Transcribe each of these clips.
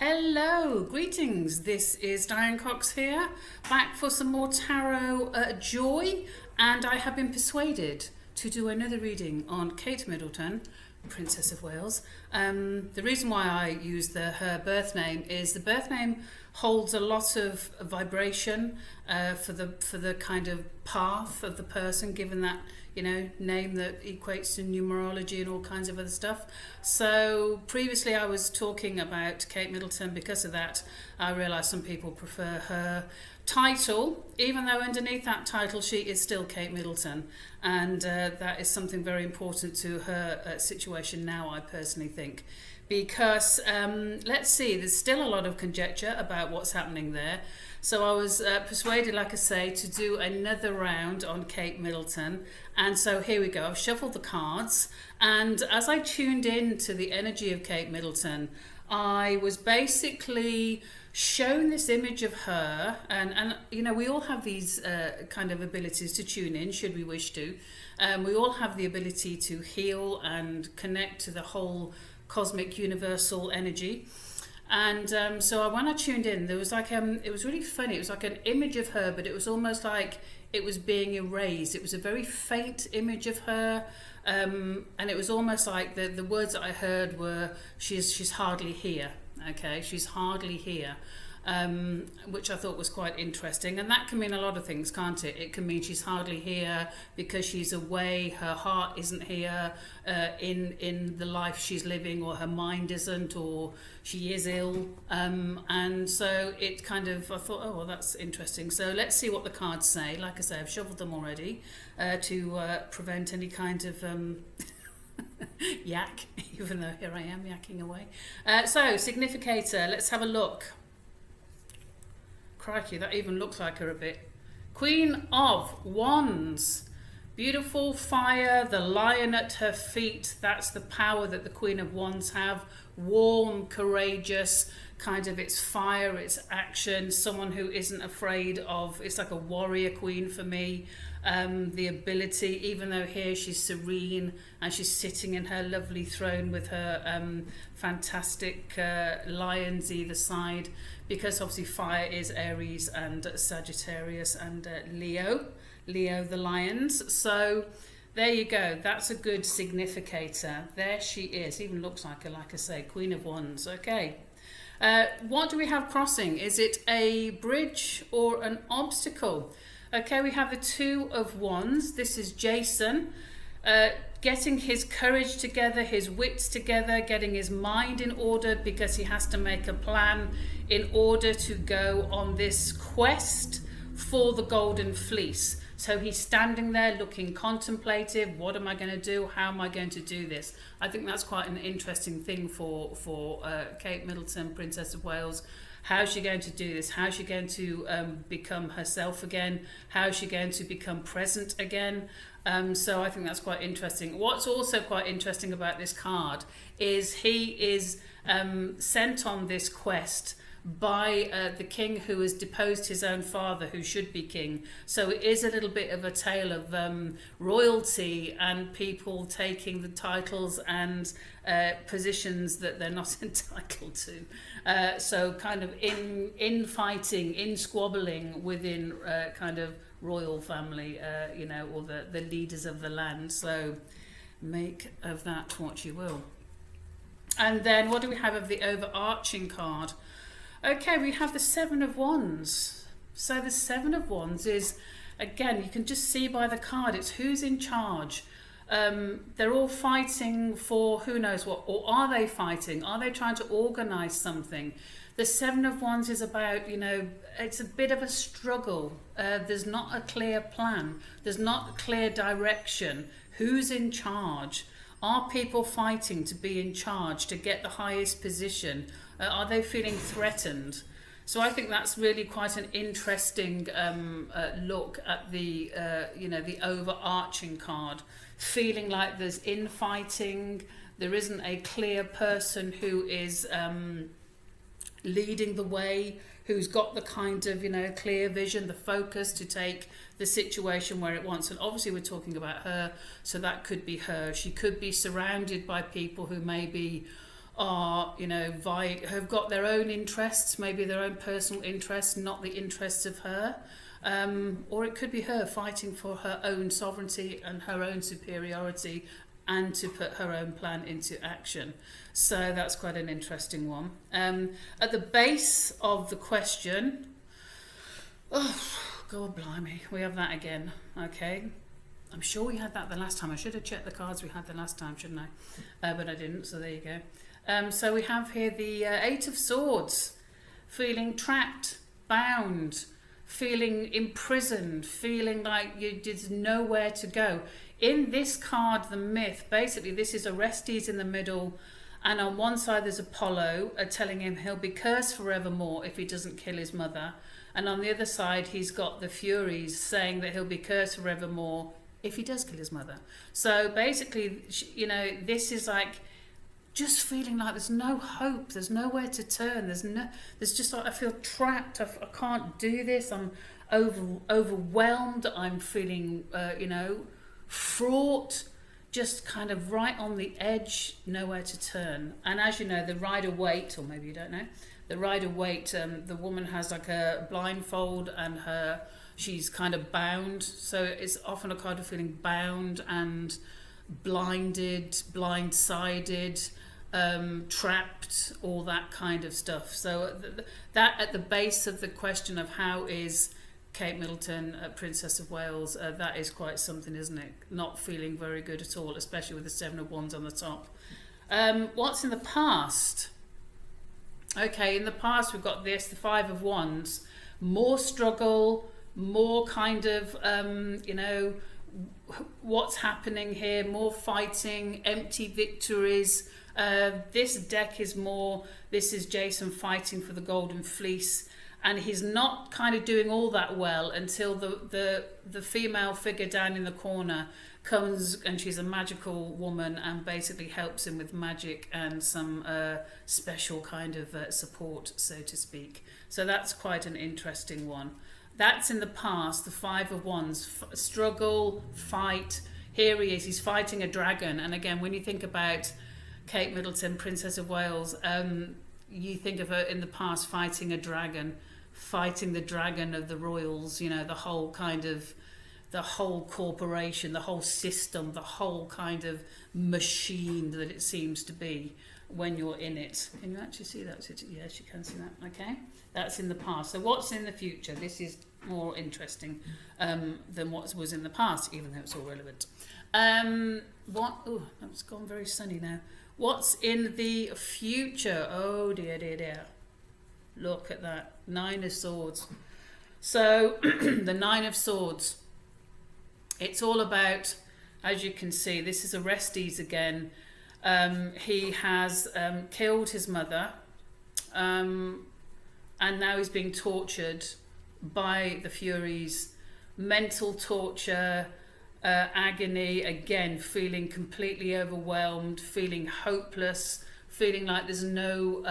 Hello, greetings. This is Diane Cox here, back for some more tarot joy, and I have been persuaded to do another reading on Kate Middleton, Princess of Wales. The reason why I use her birth name is the birth name holds a lot of vibration for the kind of path of the person, given that name that equates to numerology and all kinds of other stuff. So previously I was talking about Kate Middleton. Because of that, I realised some people prefer her title, even though underneath that title she is still Kate Middleton, and that is something very important to her situation now, I personally think, because let's see, there's still a lot of conjecture about what's happening there. So I was persuaded, like I say, to do another round on Kate Middleton. And so here we go. I've shuffled the cards. And as I tuned in to the energy of Kate Middleton, I was basically shown this image of her. And we all have these kind of abilities to tune in, should we wish to. We all have the ability to heal and connect to the whole cosmic universal energy. And so when I tuned in, there was like it was really funny. It was like an image of her, but it was almost like it was being erased. It was a very faint image of her, and it was almost like the words that I heard were, she's hardly here. Okay, she's hardly here. Which I thought was quite interesting, and that can mean a lot of things, can't it? It can mean she's hardly here because she's away, her heart isn't here in the life she's living, or her mind isn't, or she is ill, and so it kind of, I thought, oh well, that's interesting. So let's see what the cards say. Like I say, I've shuffled them already to prevent any kind of yak, even though here I am yakking away. So significator, let's have a look. Crikey, that even looks like her a bit. Queen of Wands. Beautiful fire, the lion at her feet. That's the power that the Queen of Wands have. Warm, courageous, kind of it's fire, it's action. Someone who isn't afraid of, it's like a warrior queen for me. The ability, even though here she's serene and she's sitting in her lovely throne with her fantastic lions either side, because obviously fire is Aries and Sagittarius and Leo the lions. So there you go, that's a good significator. There she is, even looks like her, like I say, Queen of Wands. Okay, what do we have crossing? Is it a bridge or an obstacle? Okay, we have the Two of Wands. This is Jason, getting his courage together, his wits together, getting his mind in order, because he has to make a plan in order to go on this quest for the Golden Fleece. So he's standing there looking contemplative. What am I going to do? How am I going to do this? I think that's quite an interesting thing for Kate Middleton, Princess of Wales. How's she going to do this? How's she going to become herself again? How's she going to become present again? So I think that's quite interesting. What's also quite interesting about this card is he is sent on this quest by the king who has deposed his own father, who should be king. So it is a little bit of a tale of royalty and people taking the titles and positions that they're not entitled to. So kind of in fighting, in squabbling within kind of royal family, or the leaders of the land. So make of that what you will. And then what do we have of the overarching card? Okay, we have the Seven of Wands. So the Seven of Wands is, again, you can just see by the card, it's who's in charge. They're all fighting for who knows what, or are they fighting? Are they trying to organise something? The Seven of Wands is about, it's a bit of a struggle. There's not a clear plan. There's not a clear direction. Who's in charge? Are people fighting to be in charge, to get the highest position? Are they feeling threatened? So I think that's really quite an interesting look at the overarching card. Feeling like there's infighting, there isn't a clear person who is leading the way, who's got the kind of, clear vision, the focus to take the situation where it wants. And obviously we're talking about her, so that could be her. She could be surrounded by people who maybe are, have got their own interests, maybe their own personal interests, not the interests of her. Or it could be her fighting for her own sovereignty and her own superiority and to put her own plan into action. So that's quite an interesting one. At the base of the question, oh, God blimey, we have that again. Okay. I'm sure we had that the last time. I should have checked the cards we had the last time, shouldn't I? But I didn't, so there you go. So we have here the Eight of Swords, feeling trapped, bound, feeling imprisoned, feeling like there's nowhere to go. In this card, the Myth, basically this is Orestes in the middle, and on one side there's Apollo telling him he'll be cursed forevermore if he doesn't kill his mother, and on the other side he's got the Furies saying that he'll be cursed forevermore if he does kill his mother. So basically, this is like just feeling like there's no hope, there's nowhere to turn, there's just like I feel trapped, I can't do this, I'm overwhelmed, I'm feeling fraught, just kind of right on the edge, nowhere to turn. And as you know, the Rider-Waite, or maybe you don't know, the Rider-Waite, the woman has like a blindfold and she's kind of bound, so it's often a card of feeling bound and blinded, blindsided, trapped, all that kind of stuff. So that at the base of the question of how is Kate Middleton, Princess of Wales, that is quite something, isn't it? Not feeling very good at all, especially with the Seven of Wands on the top. What's in the past? Okay, in the past we've got the Five of Wands, more struggle, more kind of, what's happening here, more fighting, empty victories. This deck is more, this is Jason fighting for the Golden Fleece, and he's not kind of doing all that well until the female figure down in the corner comes, and she's a magical woman and basically helps him with magic and some special kind of support, so to speak. So that's quite an interesting one. That's in the past, the Five of Wands, struggle, fight. Here he is, he's fighting a dragon. And again, when you think about Kate Middleton, Princess of Wales, you think of her in the past fighting a dragon, fighting the dragon of the royals, the whole corporation, the whole system, the whole kind of machine that it seems to be when you're in it. Can you actually see that? Yes, you can see that. Okay, that's in the past. So what's in the future? This is more interesting than what was in the past, even though it's all relevant. Oh, it's gone very sunny now. What's in the future? Oh dear, dear, dear. Look at that. Nine of Swords. So the Nine of Swords. It's all about, as you can see, this is Orestes again. He has killed his mother, and now he's being tortured by the Furies. Mental torture, agony, again, feeling completely overwhelmed, feeling hopeless, feeling like there's no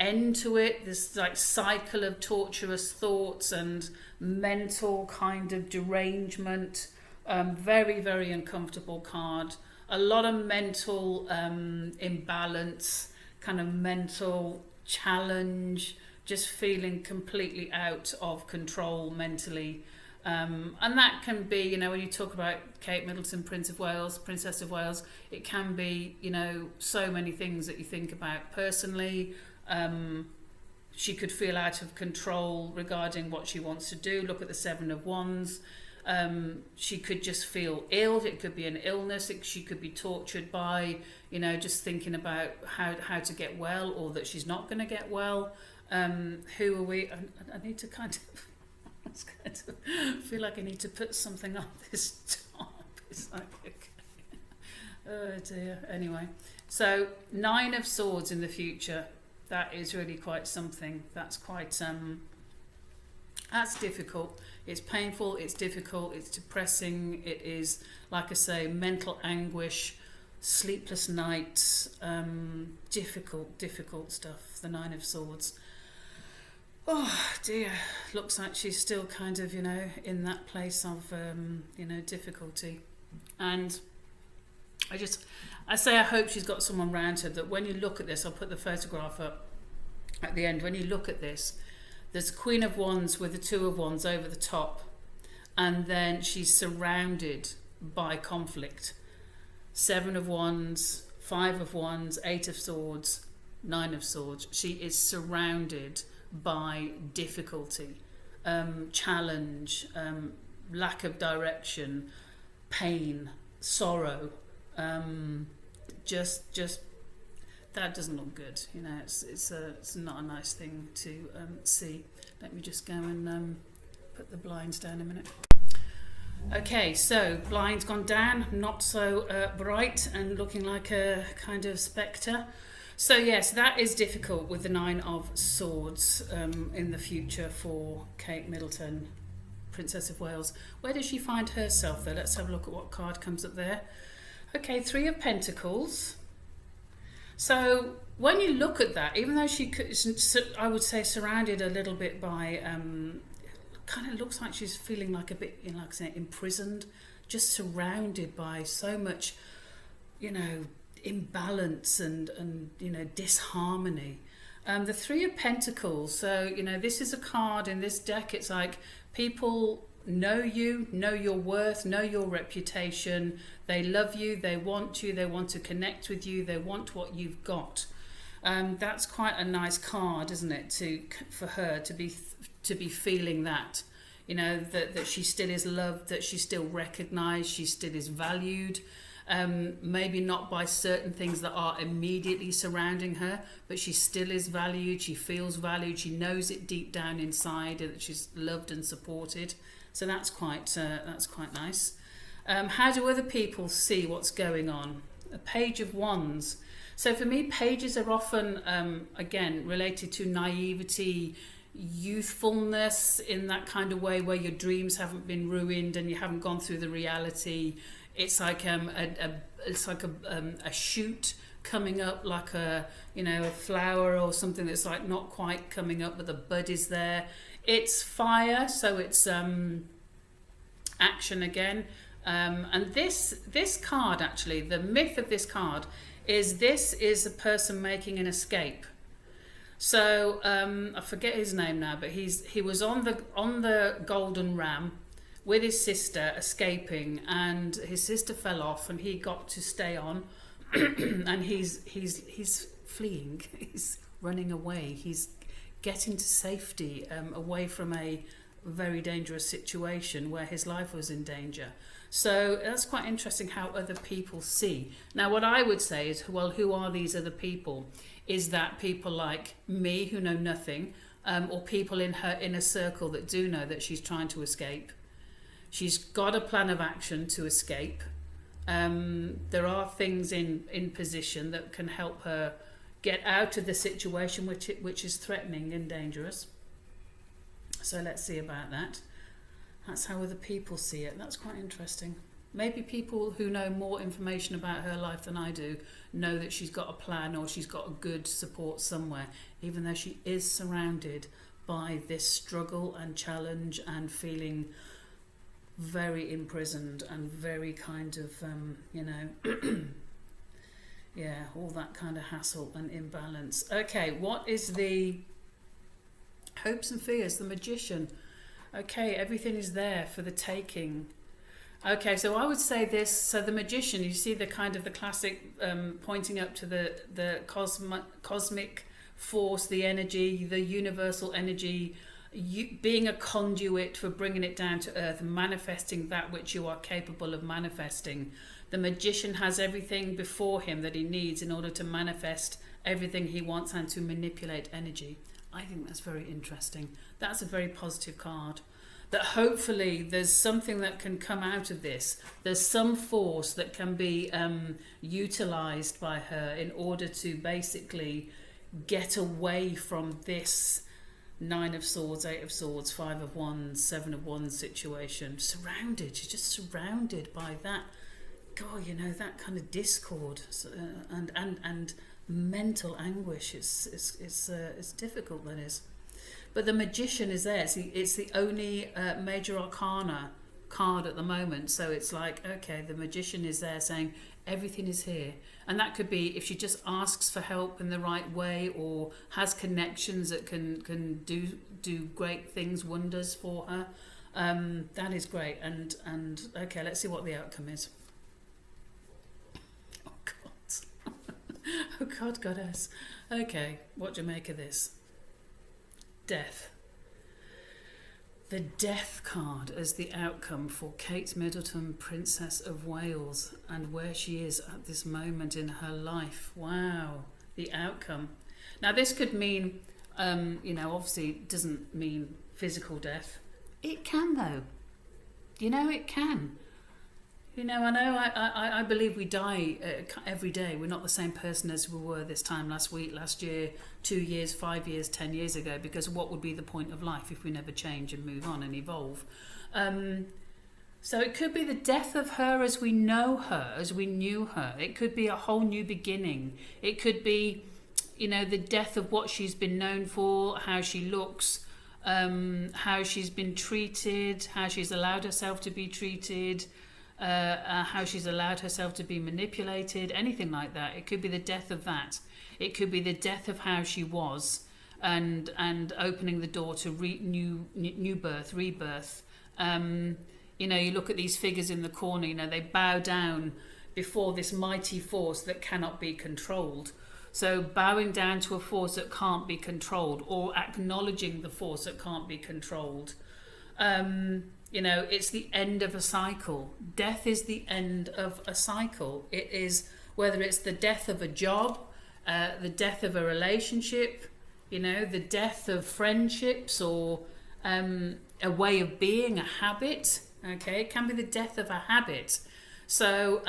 end to it. This like cycle of torturous thoughts and mental kind of derangement. Very, very uncomfortable card. A lot of mental imbalance, kind of mental challenge, just feeling completely out of control mentally. And that can be, when you talk about Kate Middleton, Princess of Wales, it can be, so many things that you think about personally. She could feel out of control regarding what she wants to do. Look at the Seven of Wands. She could just feel ill. It could be an illness. She could be tortured by, just thinking about how to get well, or that she's not going to get well. Who are we? I need to kind of... I feel like I need to put something on this top. It's like, okay. Oh dear. Anyway, so Nine of Swords in the future. That is really quite something. That's quite that's difficult. It's painful. It's difficult. It's depressing. It is, like I say, mental anguish, sleepless nights, difficult stuff. The Nine of Swords. Oh dear, looks like she's still kind of, in that place of, difficulty. And I say I hope she's got someone round her that when you look at this, I'll put the photograph up at the end. When you look at this, there's Queen of Wands with the Two of Wands over the top, and then she's surrounded by conflict. Seven of Wands, Five of Wands, Eight of Swords, Nine of Swords. She is surrounded by difficulty, challenge, lack of direction, pain, sorrow. Just that doesn't look good. You know, it's not a nice thing to see. Let me just go and put the blinds down a minute. Okay, so blinds gone down, not so bright and looking like a kind of spectre. So yes, that is difficult with the Nine of Swords in the future for Kate Middleton, Princess of Wales. Where does she find herself though? Let's have a look at what card comes up there. Okay, Three of Pentacles. So when you look at that, even though she could, I would say, surrounded a little bit by, kind of looks like she's feeling like a bit, like I say, imprisoned, just surrounded by so much, imbalance and disharmony. The Three of Pentacles. So this is a card in this deck. It's like people know you, know your worth, know your reputation. They love you, they want to connect with you, they want what you've got. That's quite a nice card, isn't it, for her to be feeling that, that she still is loved, that she's still recognised, she still is valued. Maybe not by certain things that are immediately surrounding her, but she still is valued, she feels valued, she knows it deep down inside that she's loved and supported. So that's quite nice. How do other people see what's going on? A Page of Wands. So for me, pages are often, again, related to naivety, youthfulness, in that kind of way where your dreams haven't been ruined and you haven't gone through the reality. It's like a shoot coming up, like a flower or something that's like not quite coming up, but the bud is there. It's fire, so it's action again. And this card, actually, the myth of this card is a person making an escape. So I forget his name now, but he was on the Golden Ram with his sister escaping, and his sister fell off, and he got to stay on, and he's fleeing, he's running away, he's getting to safety, away from a very dangerous situation where his life was in danger. So that's quite interesting how other people see. Now, what I would say is, well, who are these other people? Is that people like me who know nothing, or people in her inner circle that do know that she's trying to escape? She's got a plan of action to escape. There are things in position that can help her get out of the situation which is threatening and dangerous. So let's see about that. That's how other people see it. That's quite interesting. Maybe people who know more information about her life than I do know that she's got a plan, or she's got a good support somewhere, even though she is surrounded by this struggle and challenge and feeling very imprisoned and very kind of, yeah, all that kind of hassle and imbalance. Okay, what is the hopes and fears? The Magician. Okay, everything is there for the taking. Okay, so I would say this. So the Magician, you see the kind of the classic pointing up to the cosmic force, the energy, the universal energy, being a conduit for bringing it down to earth, manifesting that which you are capable of manifesting. The Magician has everything before him that he needs in order to manifest everything he wants and to manipulate energy. I think that's very interesting. That's a very positive card. That hopefully there's something that can come out of this. There's some force that can be utilised by her in order to basically get away from this Nine of Swords, Eight of Swords, Five of Wands, Seven of Wands situation. Surrounded, she's just surrounded by that. God, that kind of discord and mental anguish. It's difficult, that is. But the Magician is there. It's the only major arcana card at the moment. So it's like, okay, the magician is there saying everything is here. And that could be if she just asks for help in the right way, or has connections that can do great things, wonders for her. That is great. And okay, let's see what the outcome is. Oh God. Oh God, goddess. Okay, what do you make of this? Death. The Death card as the outcome for Kate Middleton, Princess of Wales, and where she is at this moment in her life. Wow, the outcome. Now this could mean, obviously it doesn't mean physical death. It can though. It can. I believe we die every day. We're not the same person as we were this time last week, last year, 2 years, 5 years, 10 years ago, because what would be the point of life if we never change and move on and evolve? So it could be the death of her as we know her, as we knew her. It could be a whole new beginning. It could be, the death of what she's been known for, how she looks, how she's been treated, how she's allowed herself to be treated, how she's allowed herself to be manipulated, anything like that. It could be the death of that. It could be the death of how she was, and opening the door to new birth, rebirth. You look at these figures in the corner. They bow down before this mighty force that cannot be controlled. So bowing down to a force that can't be controlled, or acknowledging the force that can't be controlled. It's the end of a cycle. Death is the end of a cycle. It is, whether it's the death of a job, the death of a relationship, the death of friendships, or a way of being, a habit. Okay, it can be the death of a habit. So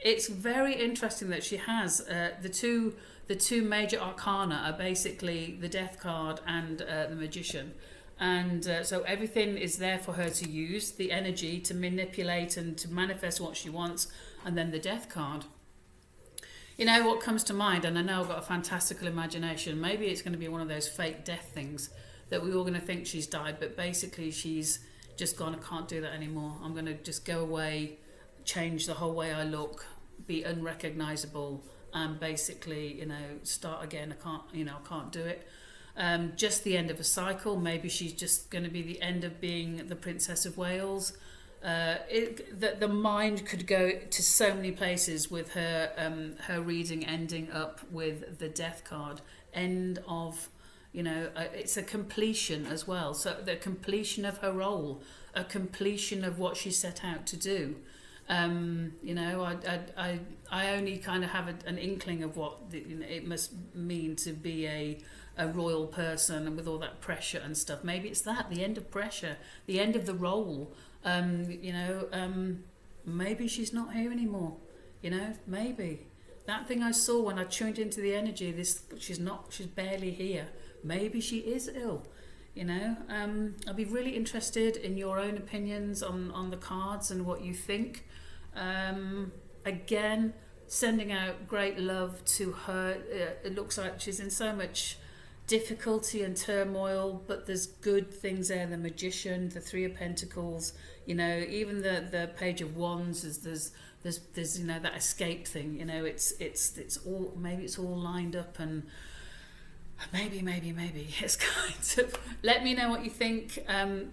it's very interesting that she has the two major arcana are basically the Death card and the Magician. And so everything is there for her to use, the energy to manipulate and to manifest what she wants, and then the Death card. What comes to mind, and I know I've got a fantastical imagination, maybe it's going to be one of those fake death things that we're all going to think she's died, but basically she's just gone, I can't do that anymore. I'm going to just go away, change the whole way I look, be unrecognisable, and basically, start again. I can't do it. Just the end of a cycle. Maybe she's just going to be the end of being the Princess of Wales. The mind could go to so many places with her reading ending up with the Death card. End of, it's a completion as well. So the completion of her role, a completion of what she set out to do. I only kind of have an inkling of what it must mean to be a royal person, and with all that pressure and stuff. Maybe it's that, the end of pressure, the end of the role. Maybe she's not here anymore. Maybe that thing I saw when I tuned into the energy, she's barely here. Maybe she is ill. I'll be really interested in your own opinions on the cards and what you think. Again, sending out great love to her. It looks like she's in so much difficulty and turmoil, but there's good things there. The Magician, the Three of Pentacles, even the Page of Wands. There's that escape thing. It's all, maybe it's all lined up, and maybe it's kind of. Let me know what you think.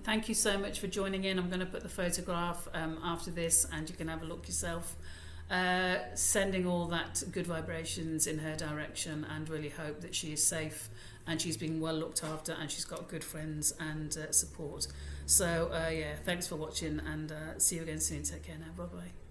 Thank you so much for joining in. I'm going to put the photograph after this, and you can have a look yourself. Sending all that good vibrations in her direction, and really hope that she is safe and she's being well looked after, and she's got good friends and support. So thanks for watching, and see you again soon. Take care now. Bye bye.